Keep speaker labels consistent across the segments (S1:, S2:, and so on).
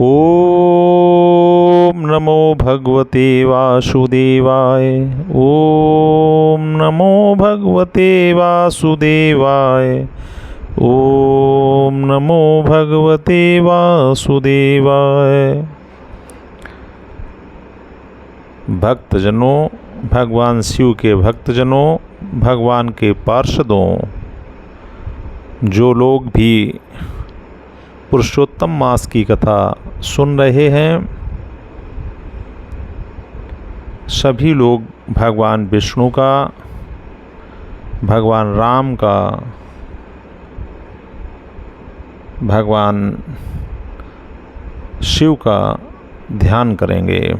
S1: ओम नमो भगवते वासुदेवाय। ओम नमो भगवते वासुदेवाय। ओम नमो भगवते वासुदेवाय। भक्तजनों, भगवान शिव के भक्तजनों, भगवान के पार्षदों, जो लोग भी पुरुषोत्तम मास की कथा सुन रहे हैं, सभी लोग भगवान विष्णु का, भगवान राम का, भगवान शिव का ध्यान करेंगे।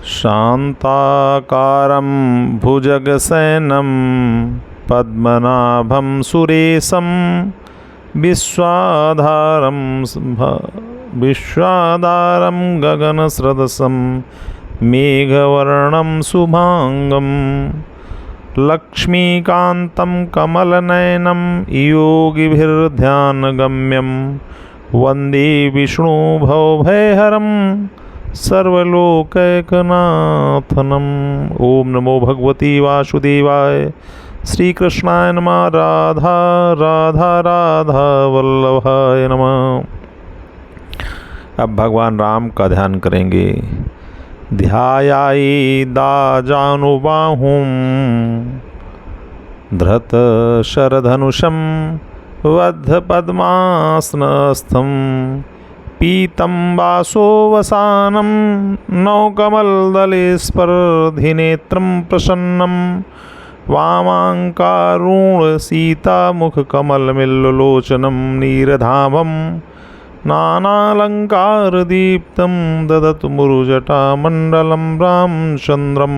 S1: शांताकारं भुजगशयनं पद्मनाभं सुरेशं विश्वाधारं गगनसदृशं मेघवर्णं शुभांगं लक्ष्मीकान्तं कमलनयनं योगिभिर्ध्यानगम्यं वन्दे विष्णु भवभयहरं सर्वलोकैकनाथनम्। ओम नमो भगवते वासुदेवाय। श्री कृष्णाय नमः। राधा राधा राधा वल्लभाय नमः। अब भगवान राम का ध्यान करेंगे। ध्यायायेदाजानुबाहुं धृतशरधनुषं बद्धपद्मासनस्थं पीतं वासोवसानं नवकमलदले स्पर्धिनेत्रं प्रसन्नं वामाङ्कारुणसीतामुखकमलमिल्लोचनं नीरधामं नानालङ्कारदीप्तं ददतु मुरुजटामण्डलं रामचन्द्रम।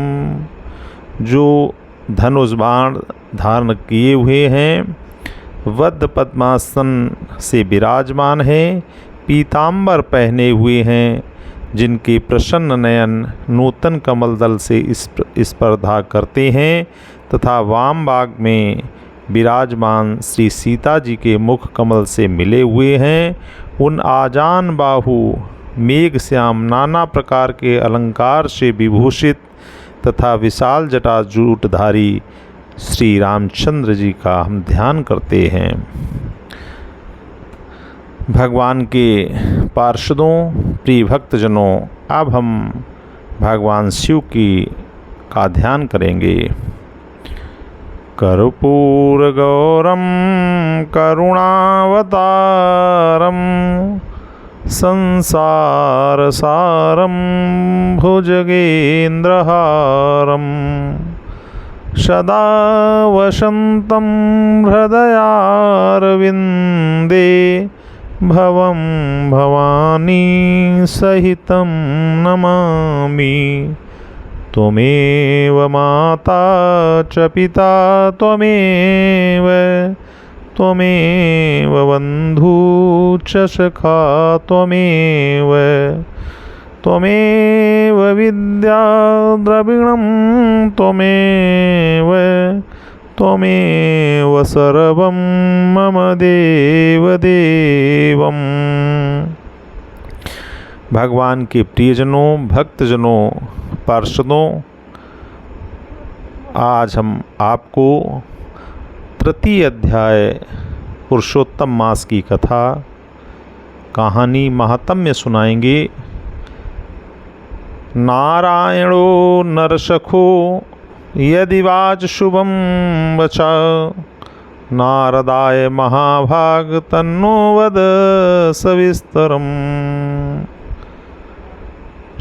S1: जो धनुष बाण धारण किए हुए हैं, वध पद्मासन से विराजमान है, पीताम्बर पहने हुए हैं, जिनके प्रसन्न नयन नूतन कमल दल से स्पर्धा करते हैं, तथा वाम भाग में विराजमान श्री सीता जी के मुख कमल से मिले हुए हैं। उन आजान बाहु मेघ श्याम नाना प्रकार के अलंकार से विभूषित तथा विशाल जटाजूटधारी श्री रामचंद्र जी का हम ध्यान करते हैं। भगवान के पार्षदों, प्रिय भक्तजनों, अब हम भगवान शिव का ध्यान करेंगे। कर्पूरगौरम करुणावतारम संसारसारम भुजगेन्द्रहारम सदा वसन्तं हृदयारविन्दे भवं भवानी सहितं नमामि। त्वमेव माता च पिता त्वमेव बन्धु च सखा त्वमेव विद्या द्रविणं त्वमेव सर्वं मम देवदेवम्। भगवान के प्रियजनों, भक्तजनों, पार्षदों, आज हम आपको तृतीय अध्याय पुरुषोत्तम मास की कथा कहानी महात्म्य सुनाएंगे। नारायणो नरसखो यदि वाच शुभम वचा नारदाय महाभाग तन्नो वद सविस्तरम।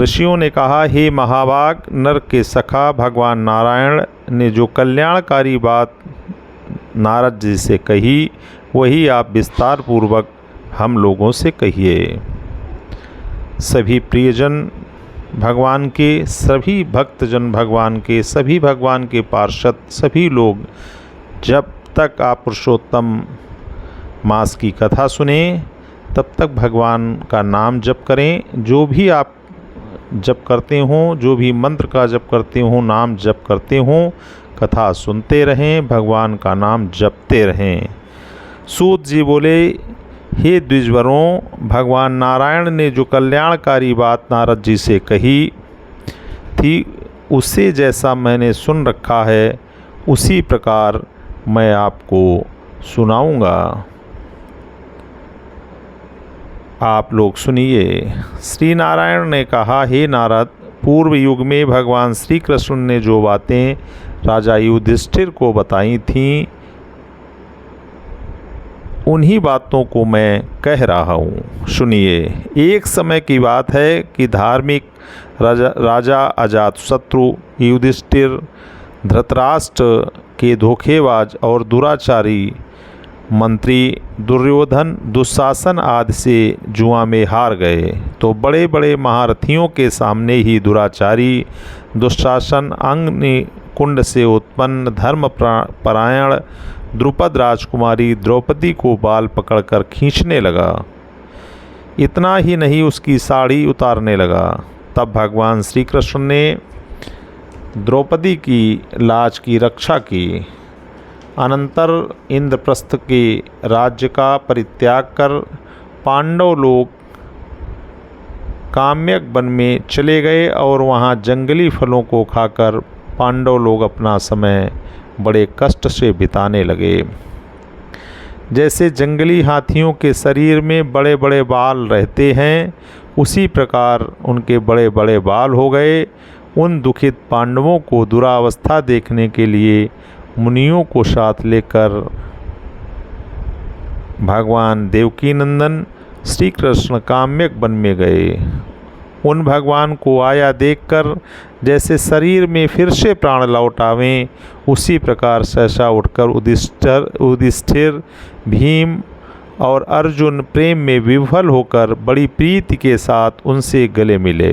S1: ऋषियों ने कहा, हे महाभाग, नर के सखा भगवान नारायण ने जो कल्याणकारी बात नारद जी से कही, वही आप विस्तार पूर्वक हम लोगों से कहिए। सभी प्रियजन भगवान के, सभी भक्तजन भगवान के, सभी भगवान के पार्षद, सभी लोग जब तक आप पुरुषोत्तम मास की कथा सुने तब तक भगवान का नाम जप करें। जो भी आप जप करते हों, जो भी मंत्र का जप करते हों, नाम जप करते हों, कथा सुनते रहें, भगवान का नाम जपते रहें। सूत जी बोले, हे द्विजवरों, भगवान नारायण ने जो कल्याणकारी बात नारद जी से कही थी उसे जैसा मैंने सुन रखा है उसी प्रकार मैं आपको सुनाऊंगा। आप लोग सुनिए। श्री नारायण ने कहा, हे नारद, पूर्व युग में भगवान श्री कृष्ण ने जो बातें राजा युधिष्ठिर को बताई थीं उन्हीं बातों को मैं कह रहा हूँ, सुनिए। एक समय की बात है कि धार्मिक राजा अजातशत्रु युधिष्ठिर धृतराष्ट्र के धोखेबाज और दुराचारी मंत्री दुर्योधन, दुशासन आदि से जुआ में हार गए तो बड़े बड़े महारथियों के सामने ही दुराचारी दुशासन अग्निकुंड से उत्पन्न धर्मपरायण द्रुपद राजकुमारी द्रौपदी को बाल पकड़कर खींचने लगा। इतना ही नहीं, उसकी साड़ी उतारने लगा। तब भगवान श्री कृष्ण ने द्रौपदी की लाज की रक्षा की। अनंतर इंद्रप्रस्थ के राज्य का परित्याग कर पांडव लोग काम्यक वन में चले गए और वहाँ जंगली फलों को खाकर पांडव लोग अपना समय बड़े कष्ट से बिताने लगे। जैसे जंगली हाथियों के शरीर में बड़े बड़े बाल रहते हैं उसी प्रकार उनके बड़े बड़े बाल हो गए। उन दुखित पांडवों को दुरावस्था देखने के लिए मुनियों को साथ लेकर भगवान देवकी नंदन श्री कृष्ण काम्यक वन में गए। उन भगवान को आया देखकर जैसे शरीर में फिर से प्राण लौट आवें उसी प्रकार सहसा उठकर युधिष्ठिर, भीम और अर्जुन प्रेम में विह्वल होकर बड़ी प्रीति के साथ उनसे गले मिले।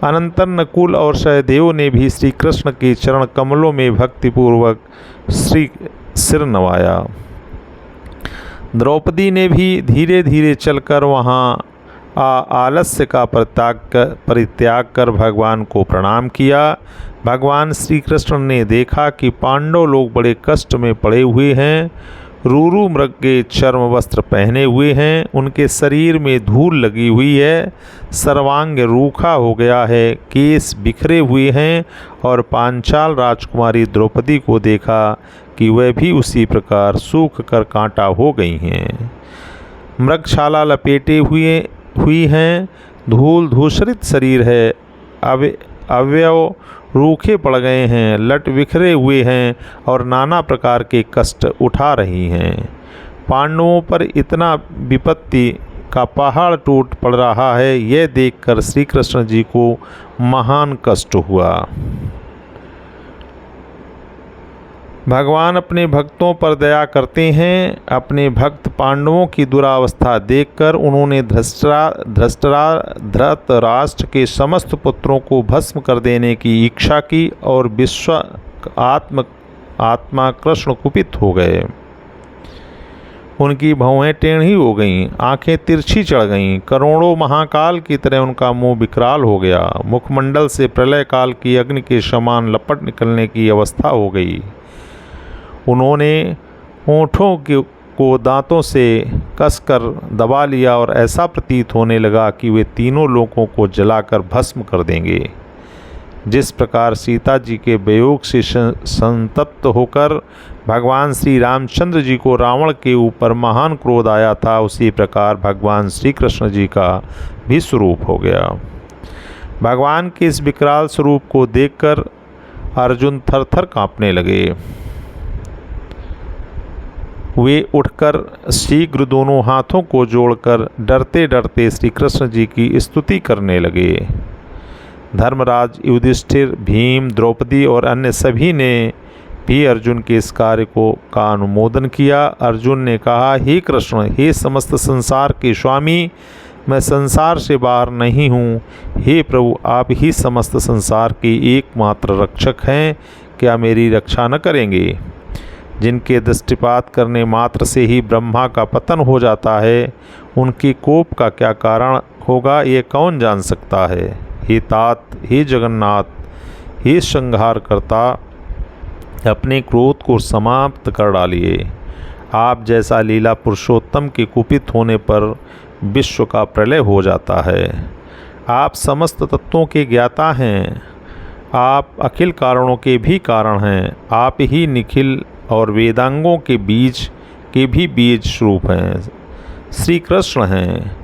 S1: अनंतर नकुल और सहदेव ने भी श्री कृष्ण के चरण कमलों में भक्तिपूर्वक सिर नवाया। द्रौपदी ने भी धीरे धीरे चलकर वहाँ आलस्य का परित्याग कर भगवान को प्रणाम किया। भगवान श्री कृष्ण ने देखा कि पांडव लोग बड़े कष्ट में पड़े हुए हैं, रूरू मृग के चर्म वस्त्र पहने हुए हैं, उनके शरीर में धूल लगी हुई है, सर्वांग रूखा हो गया है, केस बिखरे हुए हैं। और पांचाल राजकुमारी द्रौपदी को देखा कि वह भी उसी प्रकार सूख कर कांटा हो गई हैं, मृगशाला लपेटे हुई हैं, धूल धूसरित शरीर है, अवयव रूखे पड़ गए हैं, लट बिखरे हुए हैं और नाना प्रकार के कष्ट उठा रही हैं। पांडवों पर इतना विपत्ति का पहाड़ टूट पड़ रहा है, यह देखकर श्री कृष्ण जी को महान कष्ट हुआ। भगवान अपने भक्तों पर दया करते हैं। अपने भक्त पांडवों की दुरावस्था देखकर उन्होंने धृतराष्ट्र के समस्त पुत्रों को भस्म कर देने की इच्छा की और आत्मा कृष्ण कुपित हो गए। उनकी भौहें टेढ़ी हो गईं, आंखें तिरछी चढ़ गईं, करोड़ों महाकाल की तरह उनका मुंह विकराल हो गया, मुखमंडल से प्रलय काल की अग्नि के समान लपट निकलने की अवस्था हो गई। उन्होंने होठों को दांतों से कसकर दबा लिया और ऐसा प्रतीत होने लगा कि वे तीनों लोगों को जलाकर भस्म कर देंगे। जिस प्रकार सीता जी के वियोग से संतप्त होकर भगवान श्री रामचंद्र जी को रावण के ऊपर महान क्रोध आया था, उसी प्रकार भगवान श्री कृष्ण जी का भी स्वरूप हो गया। भगवान के इस विकराल स्वरूप को देखकर अर्जुन थर थर काँपने लगे। वे उठकर शीघ्र दोनों हाथों को जोड़कर डरते डरते श्री कृष्ण जी की स्तुति करने लगे। धर्मराज युधिष्ठिर, भीम, द्रौपदी और अन्य सभी ने भी अर्जुन के इस कार्य का अनुमोदन किया। अर्जुन ने कहा, हे कृष्ण, हे समस्त संसार के स्वामी, मैं संसार से बाहर नहीं हूँ। हे प्रभु, आप ही समस्त संसार के एकमात्र रक्षक हैं, क्या मेरी रक्षा न करेंगे? जिनके दृष्टिपात करने मात्र से ही ब्रह्मा का पतन हो जाता है, उनके कोप का क्या कारण होगा, ये कौन जान सकता है? हे तात, हे जगन्नाथ, हे संहार करता, अपने क्रोध को समाप्त कर डालिए। आप जैसा लीला पुरुषोत्तम के कुपित होने पर विश्व का प्रलय हो जाता है। आप समस्त तत्वों के ज्ञाता हैं, आप अखिल कारणों के भी कारण हैं, आप ही निखिल और वेदांगों के बीज के भी बीज स्वरूप हैं। श्री कृष्ण हैं,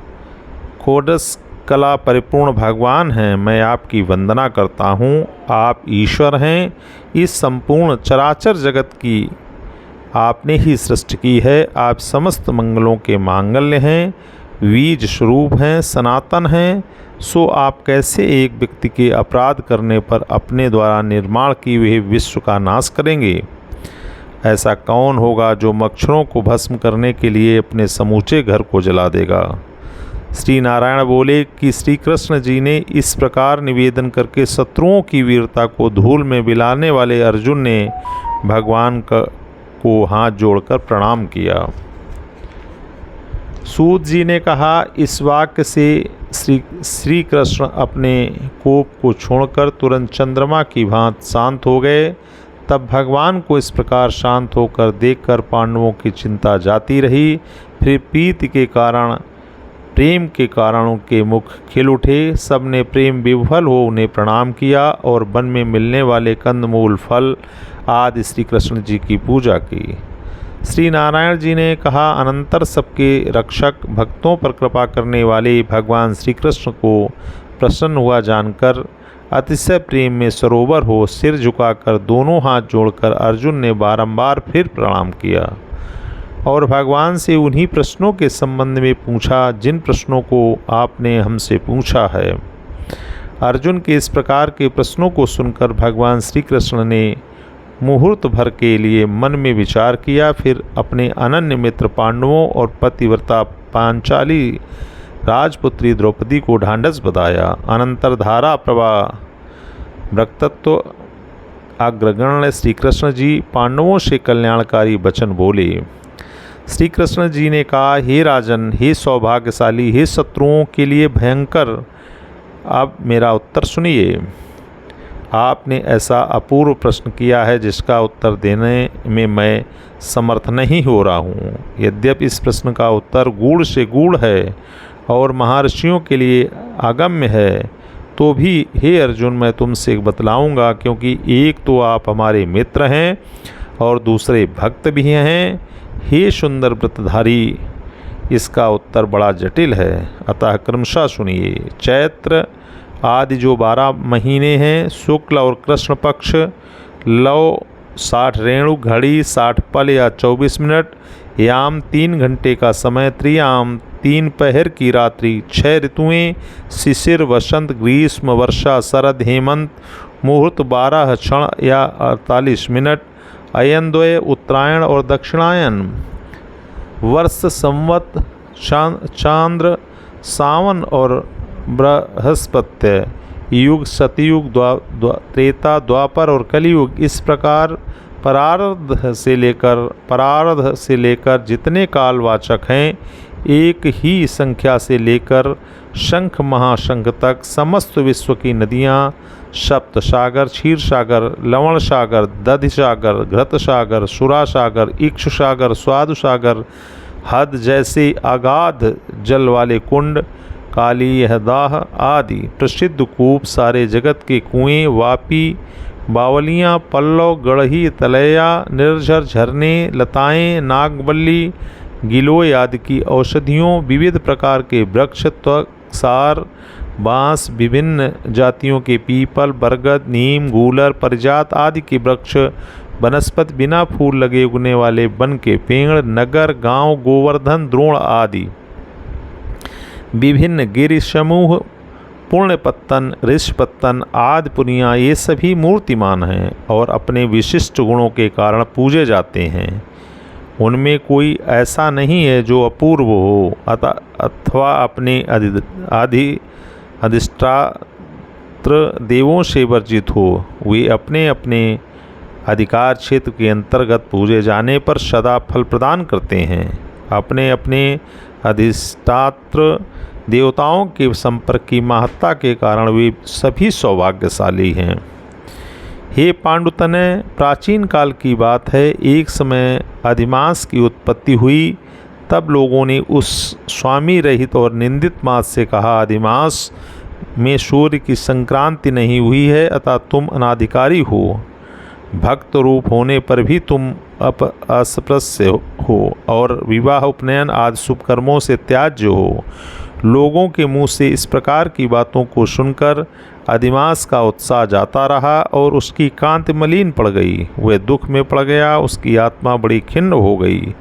S1: खोडस कला परिपूर्ण भगवान हैं। मैं आपकी वंदना करता हूँ। आप ईश्वर हैं, इस संपूर्ण चराचर जगत की आपने ही सृष्टि की है। आप समस्त मंगलों के मांगल्य हैं, बीज स्वरूप हैं, सनातन हैं। सो आप कैसे एक व्यक्ति के अपराध करने पर अपने द्वारा निर्माण किए हुए विश्व का नाश करेंगे? ऐसा कौन होगा जो मच्छरों को भस्म करने के लिए अपने समूचे घर को जला देगा? श्री नारायण बोले कि श्री कृष्ण जी ने इस प्रकार निवेदन करके शत्रुओं की वीरता को धूल में मिलाने वाले अर्जुन ने भगवान को हाथ जोड़कर प्रणाम किया। सूत जी ने कहा, इस वाक्य से श्री कृष्ण अपने कोप को छोड़कर तुरंत चंद्रमा की भांति शांत हो गए। तब भगवान को इस प्रकार शांत होकर देखकर पांडवों की चिंता जाती रही। फिर प्रीति के कारण प्रेम के कारणों के मुख खिल उठे। सबने प्रेम विह्वल हो उन्हें प्रणाम किया और वन में मिलने वाले कंदमूल फल आदि श्री कृष्ण जी की पूजा की। श्री नारायण जी ने कहा, अनंतर सबके रक्षक भक्तों पर कृपा करने वाले भगवान श्री कृष्ण को प्रसन्न हुआ जानकर अतिशय प्रेम में सरोवर हो सिर झुकाकर दोनों हाथ जोड़कर अर्जुन ने बारंबार फिर प्रणाम किया और भगवान से उन्हीं प्रश्नों के संबंध में पूछा जिन प्रश्नों को आपने हमसे पूछा है। अर्जुन के इस प्रकार के प्रश्नों को सुनकर भगवान श्री कृष्ण ने मुहूर्त भर के लिए मन में विचार किया। फिर अपने अनन्य मित्र पांडवों और पतिव्रता पांचाली राजपुत्री द्रौपदी को ढांढस बताया। अनंतर धारा प्रवाह वक्तत्व अग्रगण्य श्री कृष्ण जी पांडवों से कल्याणकारी वचन बोले। श्री कृष्ण जी ने कहा, हे राजन, हे सौभाग्यशाली, हे शत्रुओं के लिए भयंकर, अब मेरा उत्तर सुनिए। आपने ऐसा अपूर्व प्रश्न किया है जिसका उत्तर देने में मैं समर्थ नहीं हो रहा हूँ। यद्यपि इस प्रश्न का उत्तर गूढ़ से गूढ़ है और महर्षियों के लिए अगम्य है, तो भी हे अर्जुन मैं तुमसे बतलाऊंगा, क्योंकि एक तो आप हमारे मित्र हैं और दूसरे भक्त भी हैं। हे सुंदर व्रतधारी, इसका उत्तर बड़ा जटिल है, अतः क्रमशः सुनिए। चैत्र आदि जो 12 महीने हैं, शुक्ल और कृष्ण पक्ष, लव 60 रेणु, घड़ी 60 पल या 24 मिनट, याम 3 घंटे का समय, त्रियाम 3 पहर की रात्रि, 6 ऋतुएं, शिशिर, वसंत, ग्रीष्म, वर्षा, शरद, हेमंत, मुहूर्त 12 क्षण या 48 मिनट, अयनद्वय, उत्तरायण और दक्षिणायन, वर्ष, संवत, चांद्र, सावन और बृहस्पत्य, युग, सतयुग, त्रेता, द्वापर और कलियुग। इस प्रकार परार्ध से लेकर जितने कालवाचक हैं, एक ही संख्या से लेकर शंख महाशंख तक समस्त विश्व की नदियाँ, सप्त सागर, क्षीर सागर, लवण सागर, दधि सागर, घृत सागर, सुरा सागर, इक्ष सागर, स्वादु सागर, हद जैसे अगाध जल वाले कुंड, काली यहदाह आदि प्रसिद्ध कूप, सारे जगत के कुएं, वापी, बावलियाँ, पल्लव, गढ़ही, तलैया, निर्झर, झरने, लताएं, नागबल्ली, गिलोय आदि की औषधियों, विविध प्रकार के वृक्ष, त्वक, सार, बाँस, विभिन्न जातियों के पीपल, बरगद, नीम, गूलर, परिजात आदि के वृक्ष, वनस्पति, बिना फूल लगे उगने वाले वन के पेड़, नगर, गांव, गोवर्धन, द्रोण आदि, विभिन्न गिरि समूह, पुण्यपत्तन, ऋषपत्तन आदि पुनिया, ये सभी मूर्तिमान हैं और अपने विशिष्ट गुणों के कारण पूजे जाते हैं। उनमें कोई ऐसा नहीं है जो अपूर्व हो अथवा अपने अधिष्ठात्र देवों से वर्जित हो। वे अपने अपने अधिकार क्षेत्र के अंतर्गत पूजे जाने पर सदा फल प्रदान करते हैं। अपने अपने अधिष्ठात्र देवताओं के संपर्क की महत्ता के कारण वे सभी सौभाग्यशाली हैं। हे पांडुतनय, प्राचीन काल की बात है, एक समय अधिमास की उत्पत्ति हुई। तब लोगों ने उस स्वामी रहित और निंदित मास से कहा, अधिमास में सूर्य की संक्रांति नहीं हुई है, अतः तुम अनाधिकारी हो। भक्त रूप होने पर भी तुम अस्पृश्य हो और विवाह उपनयन आदि शुभ कर्मों से त्याज्य हो। लोगों के मुंह से इस प्रकार की बातों को सुनकर अधिमास का उत्साह जाता रहा और उसकी कांति मलिन पड़ गई। वह दुख में पड़ गया, उसकी आत्मा बड़ी खिन्न हो गई।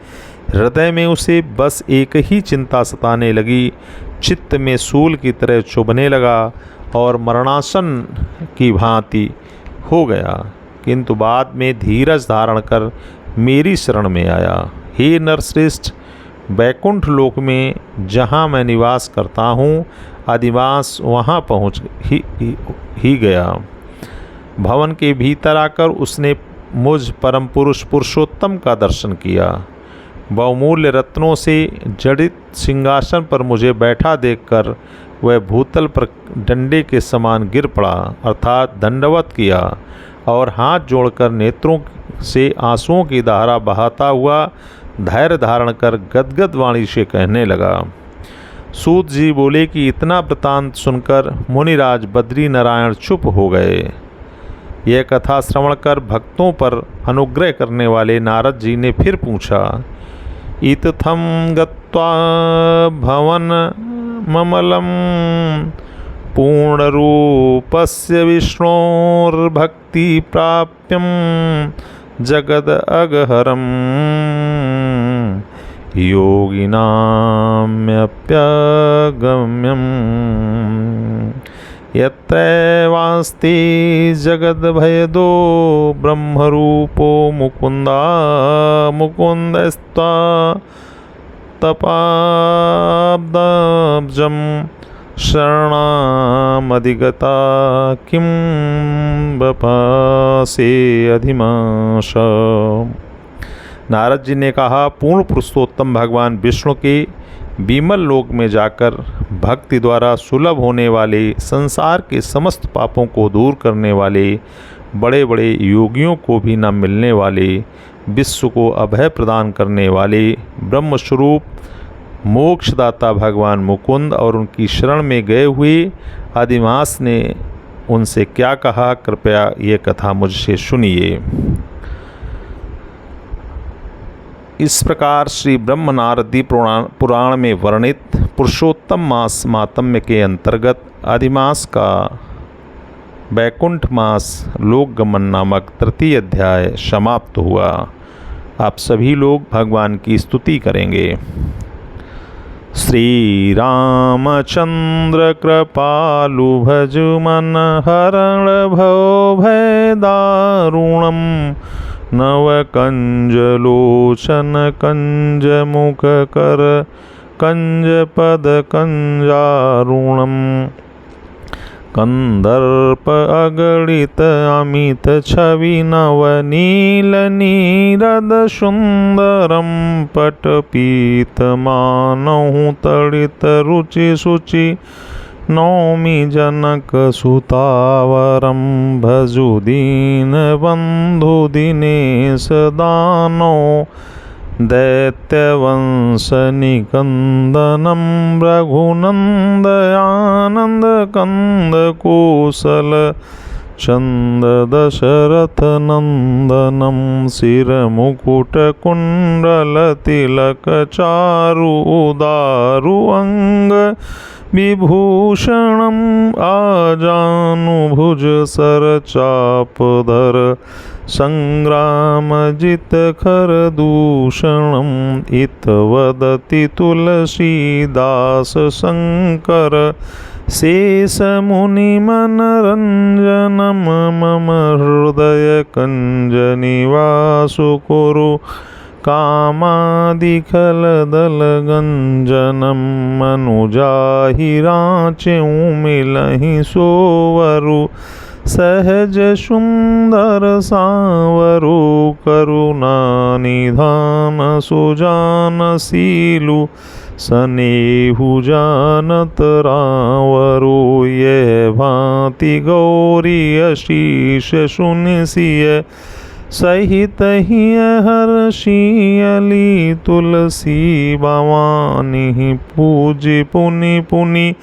S1: हृदय में उसे बस एक ही चिंता सताने लगी, चित्त में सूल की तरह चुभने लगा और मरणासन की भांति हो गया। किंतु बाद में धीरज धारण कर मेरी शरण में आया। हे नरश्रेष्ठ, वैकुंठ लोक में जहाँ मैं निवास करता हूँ, अधिमास वहाँ पहुँच ही गया। भवन के भीतर आकर उसने मुझ परम पुरुष पुरुषोत्तम का दर्शन किया। बहुमूल्य रत्नों से जड़ित सिंहासन पर मुझे बैठा देखकर वह भूतल पर डंडे के समान गिर पड़ा, अर्थात दंडवत किया, और हाथ जोड़कर नेत्रों से आंसुओं की धारा बहाता हुआ धैर्य धारण कर गदगद वाणी से कहने लगा। सूत जी बोले कि इतना वृतांत सुनकर मुनिराज बद्री नारायण चुप हो गए। यह कथा श्रवण कर भक्तों पर अनुग्रह करने वाले नारद जी ने फिर पूछा, इत्थं गत्वा भवन ममलम पूर्णरूपस्य विष्णोर्भक्ति प्राप्यं जगद अगहरम योगिनाम्यप्यगम्यं यत्रैवास्ति जगद्भयदो ब्रह्मरूपो मुकुन्दा मुकुन्दस्त्वा तपाब्दाब्जं शरणामधिगता किं बपासे अधिमाश। नारद जी ने कहा, पूर्ण पुरुषोत्तम भगवान विष्णु के विमल लोक में जाकर भक्ति द्वारा सुलभ होने वाले, संसार के समस्त पापों को दूर करने वाले, बड़े बड़े योगियों को भी न मिलने वाले, विश्व को अभय प्रदान करने वाले ब्रह्मस्वरूप मोक्षदाता भगवान मुकुंद और उनकी शरण में गए हुए अधिमास ने उनसे क्या कहा, कृपया ये कथा मुझसे सुनिए। इस प्रकार श्री ब्रह्म नारदी पुराण में वर्णित पुरुषोत्तम मास मातम्य के अंतर्गत अधिमास का वैकुंठ मास लोकगमन नामक तृतीय अध्याय समाप्त हुआ। आप सभी लोग भगवान की स्तुति करेंगे। श्री रामचंद्र कृपालु भजु मन हरण भव भय दारुणम नव कंजलोचन कंज मुख कर कंज पद कंजारुणम कंदर्प अगणित अमित छवि नव नील नीरद सुंदरम पटपीत मानहु तड़ित रुचि शुचि नौमि जनक सुतावरम भजु दीन बंधु दिनेश दानो दैत्यवंश निकंदनम रघुनंद आनंद कंद कौशल चंद दशरथ नंदनम सिर मुकुट कुंडल तिलक चारु उदारु अंग विभूषणम आजानुभुज सर चापधर संग्राम जित खर दूषणम इत वदति तुलसीदास शंकर शेष मुनि मनरंजनम मम हृदय कंज निवासु कुरु कामादिखल दल गंजनम मनुजाहि राचेऊ मिलहि सोवरु सहज सुंदर सांवरु करुणा निधान सुजान सीलु सनेहु जानत रावरो ये भांति गौरी अशीष सुनिसिय सहित ही हर्षियली तुलसी भवानी पूज पुनि पुनि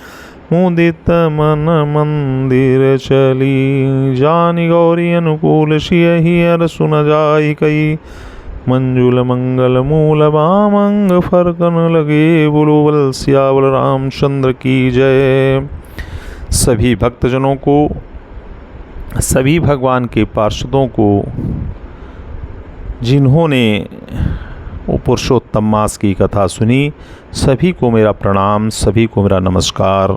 S1: मुदित मन मंदिर चली। जानि गौरी अनुकूल सियहि हर सुन जाई कई मंजुल मंगल मूल बामंग फरकन लगे। बोलो बल सियावल रामचंद्र की जय। सभी भक्तजनों को, सभी भगवान के पार्षदों को, जिन्होंने वो पुरुषोत्तम मास की कथा सुनी, सभी को मेरा प्रणाम, सभी को मेरा नमस्कार।